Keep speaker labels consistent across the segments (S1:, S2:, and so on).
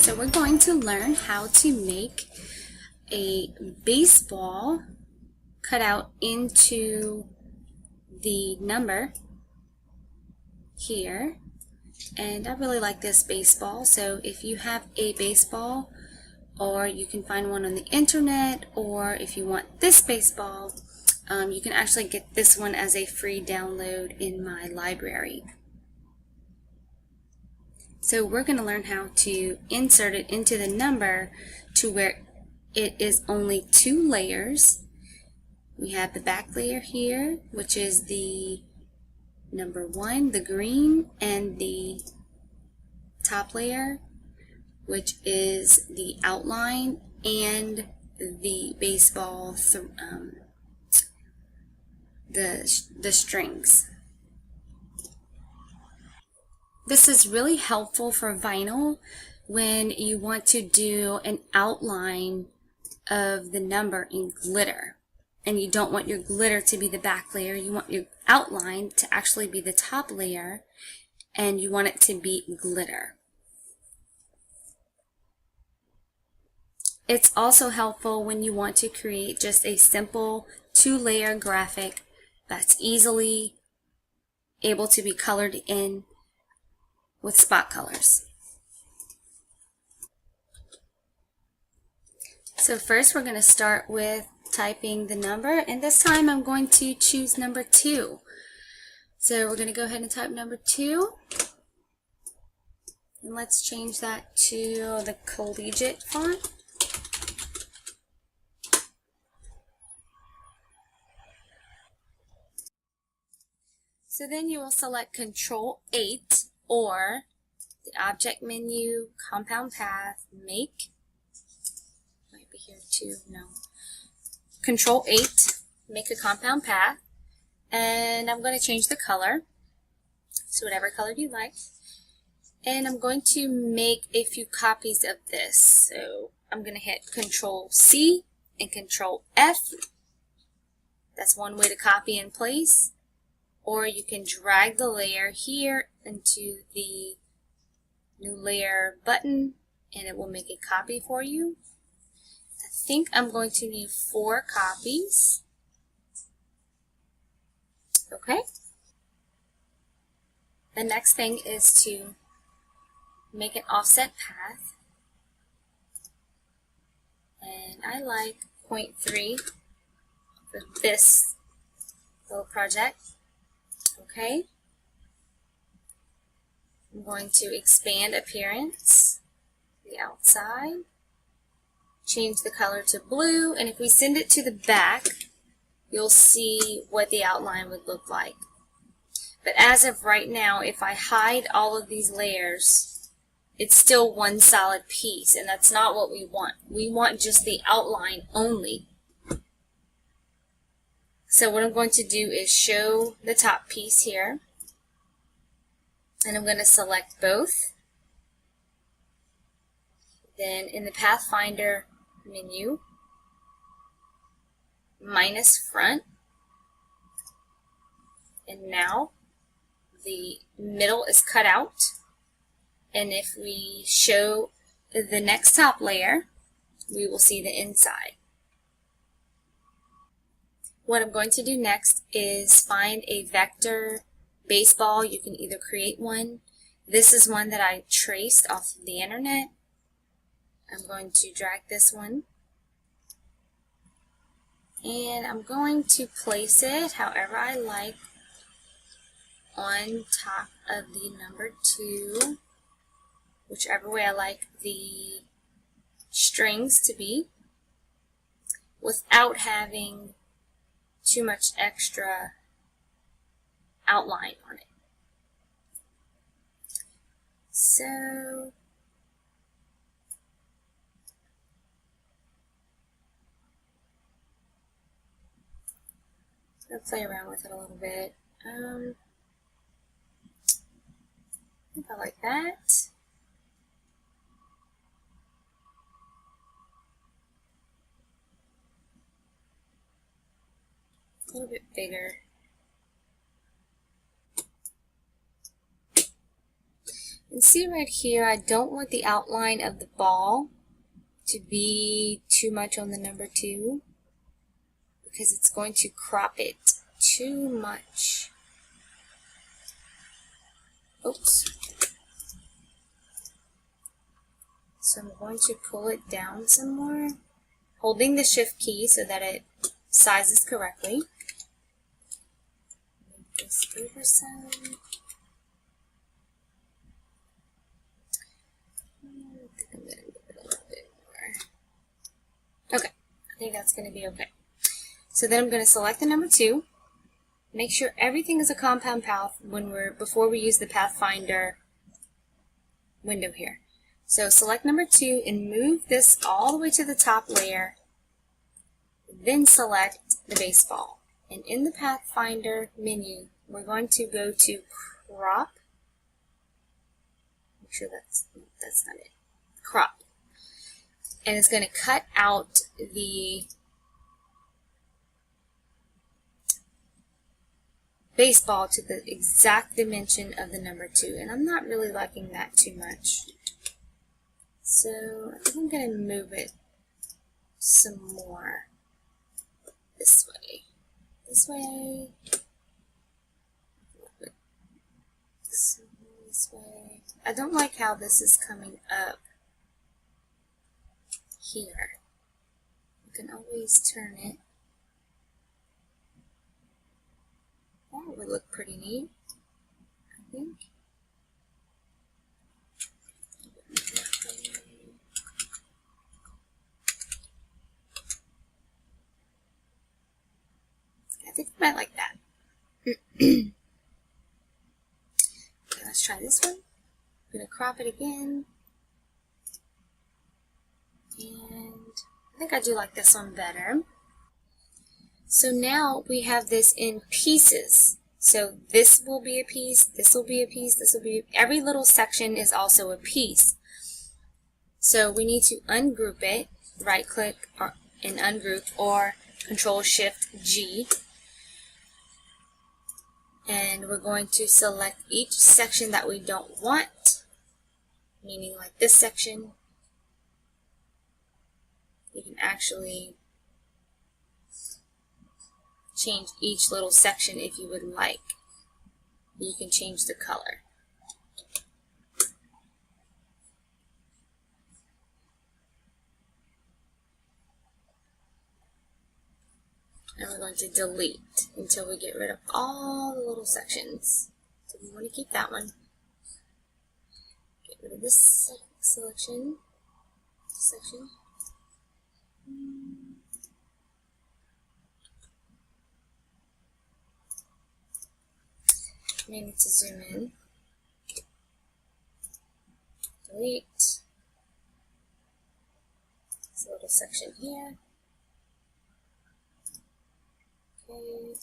S1: So we're going to learn how to make a baseball cut out into the number here. And I really like this baseball, so if you have a baseball, or you can find one on the internet, or if you want this baseball, you can actually get this one as a free download in my library. So we're going to learn how to insert it into the number to where it is only 2 layers. We have the back layer here, which is the number 1, the green, and the top layer, which is the outline and the baseball, the strings. This is really helpful for vinyl when you want to do an outline of the number in glitter. And you don't want your glitter to be the back layer, you want your outline to actually be the top layer, and you want it to be glitter. It's also helpful when you want to create just a simple 2-layer graphic that's easily able to be colored in with spot colors. So first we're going to start with typing the number, and this time I'm going to choose number 2. So we're going to go ahead and type number 2, and let's change that to the collegiate font. So then you will select Control 8 or the object menu, compound path, make, might be here too, no. Control 8, make a compound path, and I'm going to change the color, so whatever color you like, and I'm going to make a few copies of this. So I'm going to hit Control C and Control F. That's one way to copy in place. Or you can drag the layer here into the new layer button and it will make a copy for you. I think I'm going to need 4 copies. Okay. The next thing is to make an offset path. And I like 0.3 for this little project. Okay, I'm going to expand appearance, the outside, change the color to blue, and if we send it to the back, you'll see what the outline would look like. But as of right now, if I hide all of these layers, it's still one solid piece, and that's not what we want. We want just the outline only. So what I'm going to do is show the top piece here, and I'm going to select both. Then in the Pathfinder menu, minus front, and now the middle is cut out, and if we show the next top layer, we will see the inside. What I'm going to do next is find a vector baseball. You can either create one. This is one that I traced off of the internet. I'm going to drag this one. And I'm going to place it however I like on top of the number 2, whichever way I like the strings to be, without having too much extra outline on it. So I'll play around with it a little bit. I think I like that. A little bit bigger. And see right here, I don't want the outline of the ball to be too much on the number 2 because it's going to crop it too much. Oops. So I'm going to pull it down some more, holding the shift key so that it sizes correctly. Move this over some. I think I'm going to move it a little bit more. Okay, I think that's going to be okay. So then I'm going to select the number 2. Make sure everything is a compound path before we use the Pathfinder window here. So select number 2 and move this all the way to the top layer. Then select the baseball. And in the Pathfinder menu, we're going to go to crop. Make sure that's not it. Crop. And it's going to cut out the baseball to the exact dimension of the number 2. And I'm not really liking that too much. So I think I'm going to move it some more this way. This way. This way. I don't like how this is coming up here. You can always turn it. That would look pretty neat, I think. I think I might like that. Okay, let's try this one. I'm going to crop it again. And I think I do like this one better. So now we have this in pieces. So this will be a piece, this will be a piece, this will be, every little section is also a piece. So we need to ungroup it, right click and ungroup, or Control-Shift-G. And we're going to select each section that we don't want, meaning like this section. You can actually change each little section if you would like. You can change the color. And we're going to delete until we get rid of all the little sections. So we want to keep that one. Get rid of this section. May need to zoom in. Delete. This little section here. Okay.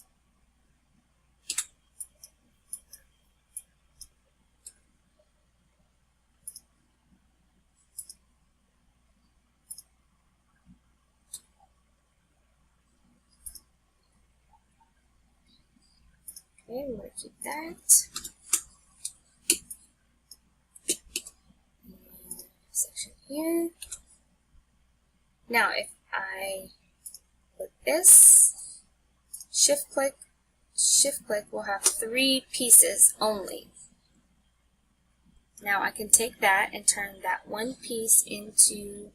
S1: Okay, we're going to keep that. And section here. Now, if I put this, shift click, we'll have 3 pieces only. Now I can take that and turn that one piece into,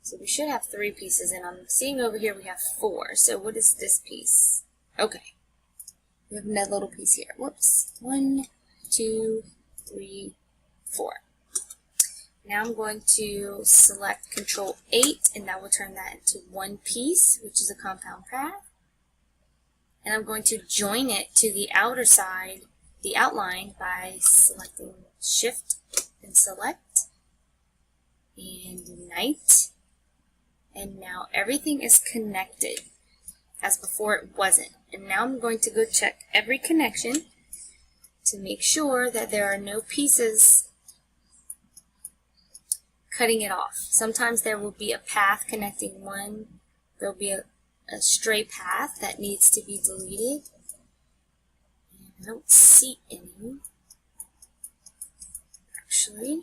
S1: so we should have 3 pieces, and I'm seeing over here we have 4. So what is this piece? Okay. We have another little piece here. Whoops. 1, 2, 3, 4. Now I'm going to select Control-8, and that will turn that into one piece, which is a compound path. And I'm going to join it to the outer side, the outline, by selecting Shift and Select and Unite. And now everything is connected, as before it wasn't. And now I'm going to go check every connection to make sure that there are no pieces cutting it off. Sometimes there will be a path connecting one. There will be a stray path that needs to be deleted. And I don't see any. actually.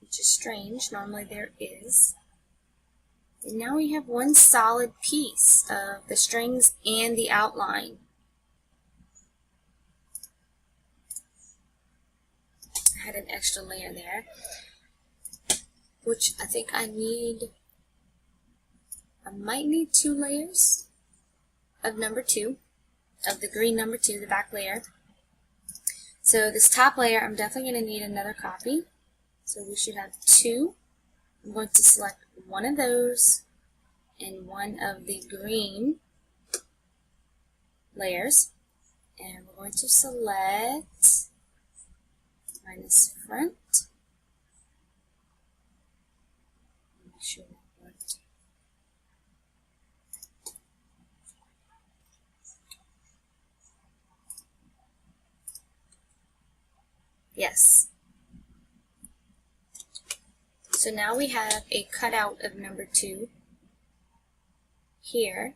S1: Which is strange. Normally there is. And now we have one solid piece of the strings and the outline. I had an extra layer there, which I think I might need 2 layers of number 2, of the green number 2, the back layer. So this top layer, I'm definitely going to need another copy. So we should have 2. I'm going to select one of those and one of the green layers. And we're going to select minus front. Make sure that worked. Yes. So now we have a cutout of number 2 here.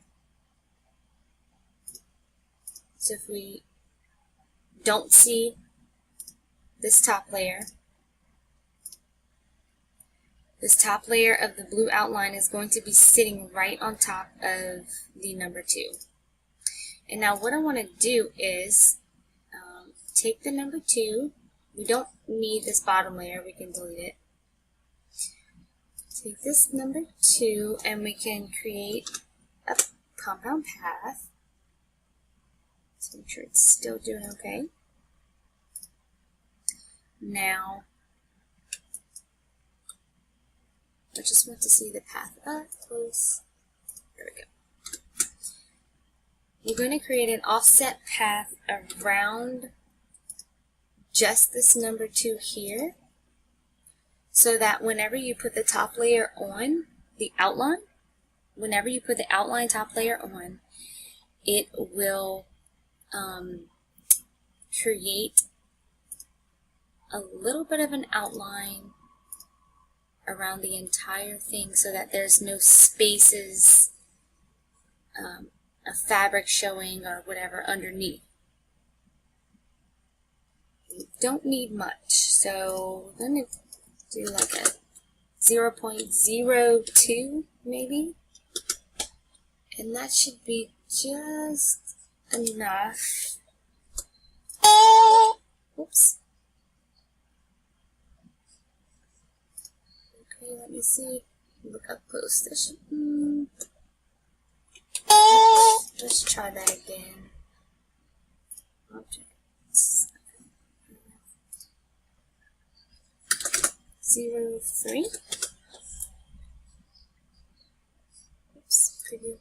S1: So if we don't see this top layer of the blue outline is going to be sitting right on top of the number 2. And now what I want to do is take the number 2. We don't need this bottom layer, we can delete it. Take this number 2 and we can create a compound path. Let's make sure it's still doing okay. Now, I just want to see the path up close. There we go. We're going to create an offset path around just this number 2 here, so that whenever you put the top layer on the outline, whenever you put the outline top layer on, it will create a little bit of an outline around the entire thing so that there's no spaces of fabric showing or whatever underneath. We don't need much, so we're going to do like a 0.02 maybe, and that should be just enough. Oops. Okay, let me see. Look up close. This should, let's try that again. Objects. 0.3. Oops, preview.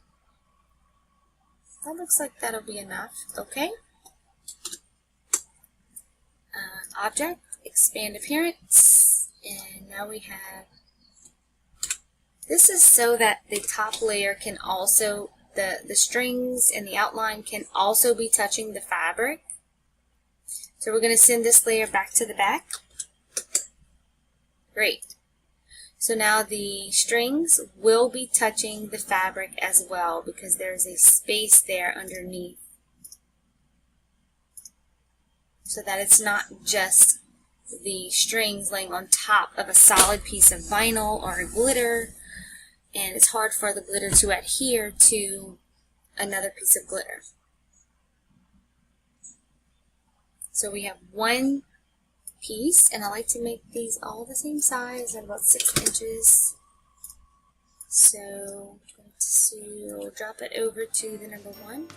S1: That looks like that'll be enough. Okay. Object, expand appearance, and now we have. This is so that the top layer can also, the strings and the outline can also be touching the fabric. So we're going to send this layer back to the back. Great. So now the strings will be touching the fabric as well because there's a space there underneath. So that it's not just the strings laying on top of a solid piece of vinyl or a glitter, and it's hard for the glitter to adhere to another piece of glitter. So we have one piece, and I like to make these all the same size at about 6 inches. So I'm going to drop it over to the number 1.